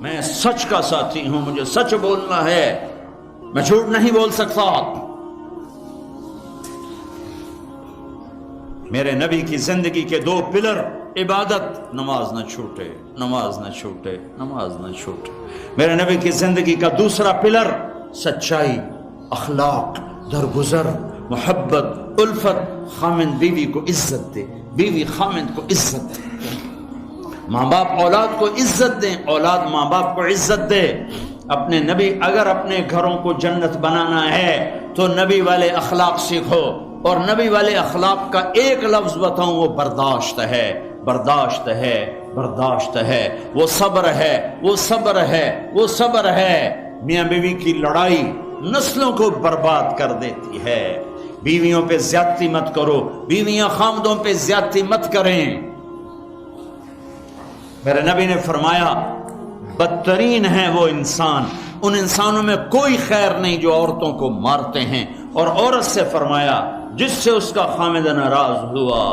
میں سچ کا ساتھی ہوں، مجھے سچ بولنا ہے، میں جھوٹ نہیں بول سکتا۔ میرے نبی کی زندگی کے دو پلر، عبادت، نماز نہ چھوٹے، نماز نہ چھوٹے، نماز نہ چھوٹے۔ میرے نبی کی زندگی کا دوسرا پلر، سچائی، اخلاق، درگزر، محبت، الفت، خامند بیوی کو عزت دے، بیوی خامند کو عزت دے، ماں باپ اولاد کو عزت دیں، اولاد ماں باپ کو عزت دے۔ اپنے نبی، اگر اپنے گھروں کو جنت بنانا ہے تو نبی والے اخلاق سیکھو، اور نبی والے اخلاق کا ایک لفظ بتاؤں، وہ برداشت ہے، برداشت ہے، برداشت ہے، وہ صبر ہے، وہ صبر ہے، وہ صبر ہے۔ میاں بیوی کی لڑائی نسلوں کو برباد کر دیتی ہے۔ بیویوں پہ زیادتی مت کرو، بیویاں خامدوں پہ زیادتی مت کریں۔ میرے نبی نے فرمایا بدترین ہے وہ انسان، ان انسانوں میں کوئی خیر نہیں جو عورتوں کو مارتے ہیں، اور عورت سے فرمایا جس سے اس کا خامد ناراض ہوا،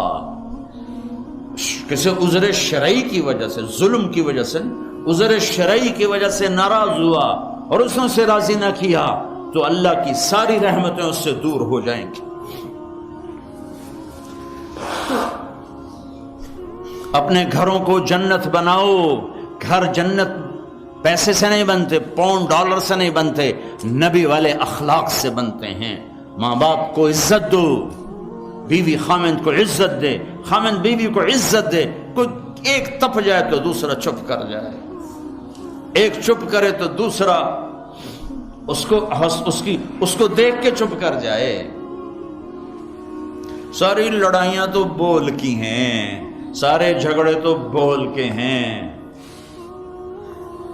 کسی عذر شرعی کی وجہ سے، ظلم کی وجہ سے، عذر شرعی کی وجہ سے ناراض ہوا اور اس نے اسے راضی نہ کیا، تو اللہ کی ساری رحمتیں اس سے دور ہو جائیں گی۔ اپنے گھروں کو جنت بناؤ۔ گھر جنت پیسے سے نہیں بنتے، پاؤنڈ ڈالر سے نہیں بنتے، نبی والے اخلاق سے بنتے ہیں۔ ماں باپ کو عزت دو، بیوی خامند کو عزت دے، خامند بیوی کو عزت دے۔ کوئی ایک تپ جائے تو دوسرا چپ کر جائے، ایک چپ کرے تو دوسرا اس کو دیکھ کے چپ کر جائے۔ ساری لڑائیاں تو بول کی ہیں، سارے جھگڑے تو بول کے ہیں۔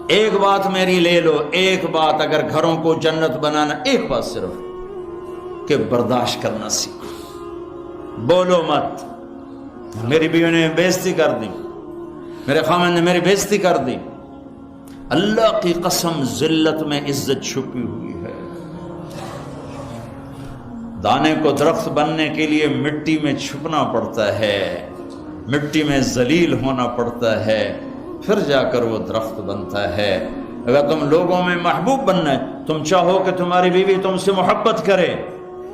ایک بات میری لے لو، ایک بات اگر گھروں کو جنت بنانا، ایک بات صرف کہ برداشت کرنا سیکھو، بولو مت۔ میری بیوی نے بےعزتی کر دی، میرے خامن نے میری بےعزتی کر دی، اللہ کی قسم ذلت میں عزت چھپی ہوئی ہے۔ دانے کو درخت بننے کے لیے مٹی میں چھپنا پڑتا ہے، مٹی میں ذلیل ہونا پڑتا ہے، پھر جا کر وہ درخت بنتا ہے۔ اگر تم لوگوں میں محبوب بننا ہے، تم چاہو کہ تمہاری بیوی تم سے محبت کرے،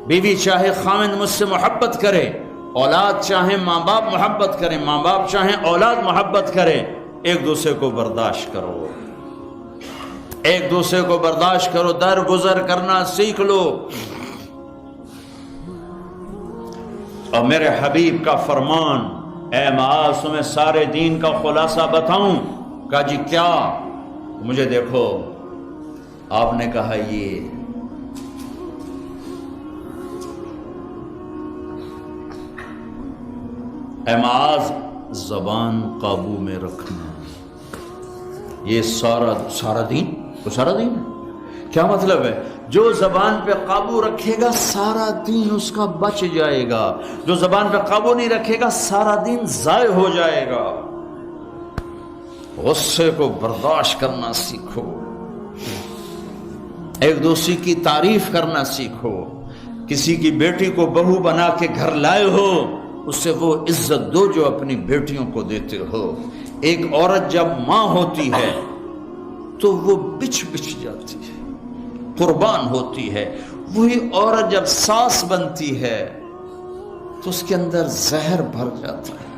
بیوی چاہے خامند مجھ سے محبت کرے، اولاد چاہے ماں باپ محبت کرے، ماں باپ چاہے اولاد محبت کرے، ایک دوسرے کو برداشت کرو، ایک دوسرے کو برداشت کرو، درگزر کرنا سیکھ لو۔ اور میرے حبیب کا فرمان، اے معاذ تمہیں سارے دین کا خلاصہ بتاؤں؟ کہا جی کیا؟ مجھے دیکھو، آپ نے کہا یہ اے معاذ زبان قابو میں رکھنا، یہ سارا دین، وہ سارا دین ہے۔ کیا مطلب ہے؟ جو زبان پہ قابو رکھے گا سارا دین اس کا بچ جائے گا، جو زبان پہ قابو نہیں رکھے گا سارا دین ضائع ہو جائے گا۔ غصے کو برداشت کرنا سیکھو، ایک دوسرے کی تعریف کرنا سیکھو۔ کسی کی بیٹی کو بہو بنا کے گھر لائے ہو، اس سے وہ عزت دو جو اپنی بیٹیوں کو دیتے ہو۔ ایک عورت جب ماں ہوتی ہے تو وہ بچ جاتی ہے، قربان ہوتی ہے۔ وہی عورت جب ساس بنتی ہے تو اس کے اندر زہر بھر جاتا ہے۔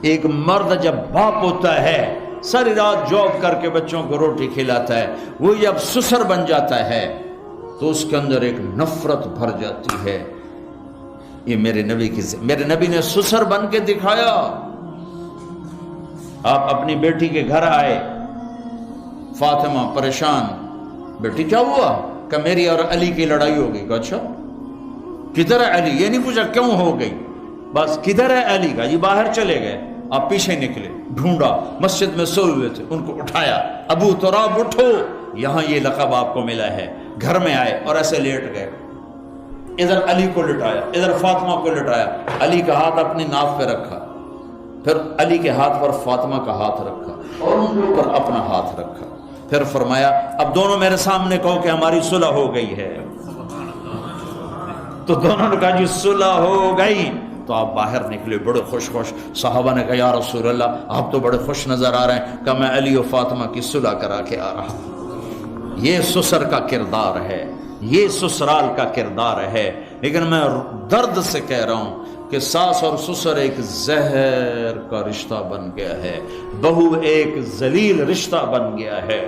ایک مرد جب باپ ہوتا ہے، ساری رات جاب کر کے بچوں کو روٹی کھلاتا ہے، وہ جب سسر بن جاتا ہے تو اس کے اندر ایک نفرت بھر جاتی ہے۔ یہ میرے نبی نے سسر بن کے دکھایا۔ آپ اپنی بیٹی کے گھر آئے، فاطمہ پریشان، بیٹی کیا ہوا؟ کہ میری اور علی کی لڑائی ہو گئی۔ اچھا کدھر ہے علی؟ یہ نہیں پوچھا کیوں ہو گئی، بس کدھر ہے علی؟ کا یہ باہر چلے گئے۔ آپ پیچھے نکلے، ڈھونڈا، مسجد میں سوئے ہوئے تھے، ان کو اٹھایا، ابو تراب اٹھو، یہاں یہ لقب آپ کو ملا ہے۔ گھر میں آئے اور ایسے لیٹ گئے، ادھر علی کو لٹایا، ادھر فاطمہ کو لٹایا، علی کا ہاتھ اپنی ناف پہ رکھا، پھر علی کے ہاتھ پر فاطمہ کا ہاتھ رکھا اور ان کے اوپر اپنا ہاتھ رکھا، پھر فرمایا اب دونوں میرے سامنے کہو کہ ہماری صلح ہو گئی ہے۔ تو دونوں نے کہا جی صلح ہو گئی۔ تو آپ باہر نکلے بڑے خوش خوش. صحابہ نے کہا یا رسول اللہ آپ تو بڑے خوش نظر آ رہے ہیں. کہا میں علی و فاطمہ کی صلح کرا کے آ رہا ہوں. یہ سسر کا کردار ہے, یہ سسرال کا کردار ہے. لیکن میں درد سے کہہ رہا ہوں کہ ساس اور سسر ایک زہر کا رشتہ بن گیا ہے, بہو ایک ذلیل رشتہ بن گیا ہے.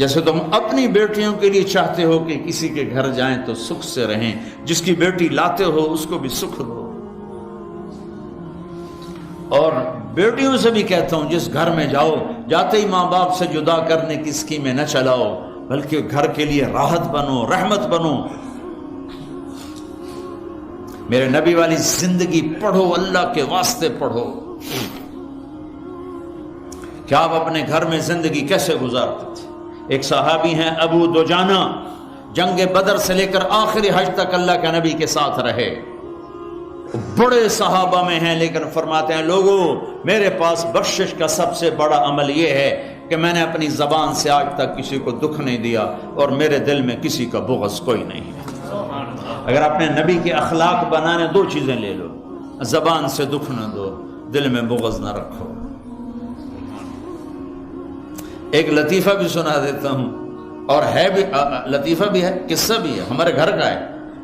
جیسے تم اپنی بیٹیوں کے لیے چاہتے ہو کہ کسی کے گھر جائیں تو سکھ سے رہیں, جس کی بیٹی لاتے ہو اس کو بھی سکھ دو. اور بیٹیوں سے بھی کہتا ہوں جس گھر میں جاؤ جاتے ہی ماں باپ سے جدا کرنے کی اسکیمیں نہ چلاؤ, بلکہ گھر کے لیے راحت بنو, رحمت بنو. میرے نبی والی زندگی پڑھو, اللہ کے واسطے پڑھو کہ آپ اپنے گھر میں زندگی کیسے گزارتے تھے. ایک صحابی ہیں ابو دجانہ, جنگ بدر سے لے کر آخری حج تک اللہ کے نبی کے ساتھ رہے. بڑے صحابہ میں ہیں, لیکن فرماتے ہیں لوگوں میرے پاس بخشش کا سب سے بڑا عمل یہ ہے کہ میں نے اپنی زبان سے آج تک کسی کو دکھ نہیں دیا, اور میرے دل میں کسی کا بغض کوئی نہیں ہے. اگر اپنے نبی کے اخلاق بنانے دو چیزیں لے لو, زبان سے دکھ نہ دو, دل میں بغض نہ رکھو. ایک لطیفہ بھی سنا دیتا ہوں, اور ہے بھی لطیفہ بھی ہے, قصہ بھی ہے, ہمارے گھر کا ہے.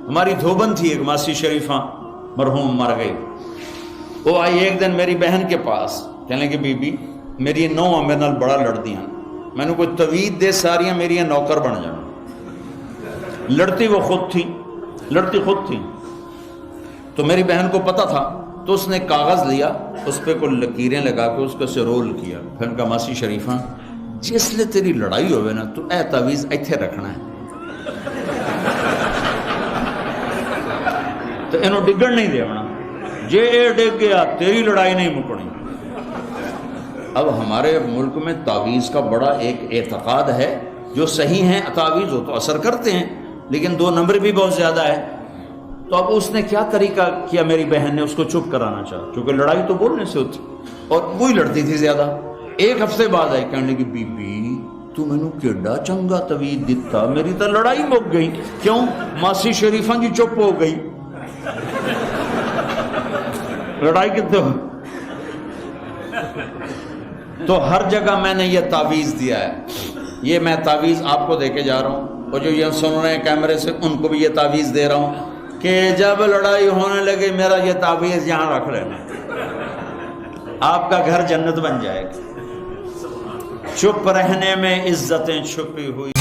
ہماری دھوبن تھی ایک ماسی شریفہ, مرحوم مر گئی. وہ آئی ایک دن میری بہن کے پاس, کہنے لگی بی بی میری نو میرے نال بڑا لڑتی ہیں, میں نے کوئی توید دے ساریاں میری نوکر بن جانا. لڑتی وہ خود تھی, لڑتی خود تھی. تو میری بہن کو پتا تھا, تو اس نے کاغذ لیا, اس پہ کوئی لکیریں لگا کے اس کو سے رول کیا. پھر کہا ماسی شریفہ جس لئے تیری لڑائی ہوئے نا تو اے تعویذ ایتھے رکھنا ہے, تو انہوں ڈگڑ نہیں دے ہونا, جے اے ڈگ گیا تیری لڑائی نہیں مکنی. اب ہمارے ملک میں تعویذ کا بڑا ایک اعتقاد ہے, جو صحیح ہیں تعویذ ہو تو اثر کرتے ہیں, لیکن 2 نمبر بھی بہت زیادہ ہے. تو اب اس نے کیا طریقہ کیا, میری بہن نے اس کو چپ کرانا چاہا, کیونکہ لڑائی تو بولنے سے ہوتی, اور وہی لڑتی تھی زیادہ. 1 ہفتے بعد آئی, کہنے لگی بی بی تو مینوں کیڈا چنگا توید دتا, میری تو لڑائی مک گئی. کیوں؟ ماسی شریفہ جی چپ ہو گئی, لڑائی کتنے ہو. تو ہر جگہ میں نے یہ تعویذ دیا ہے. یہ میں تعویذ آپ کو دے کے جا رہا ہوں, اور جو یہ سن رہے ہیں کیمرے سے ان کو بھی یہ تعویذ دے رہا ہوں کہ جب لڑائی ہونے لگے میرا یہ تعویذ یہاں رکھ لینا, آپ کا گھر جنت بن جائے گا. چپ رہنے میں عزتیں چھپی ہوئی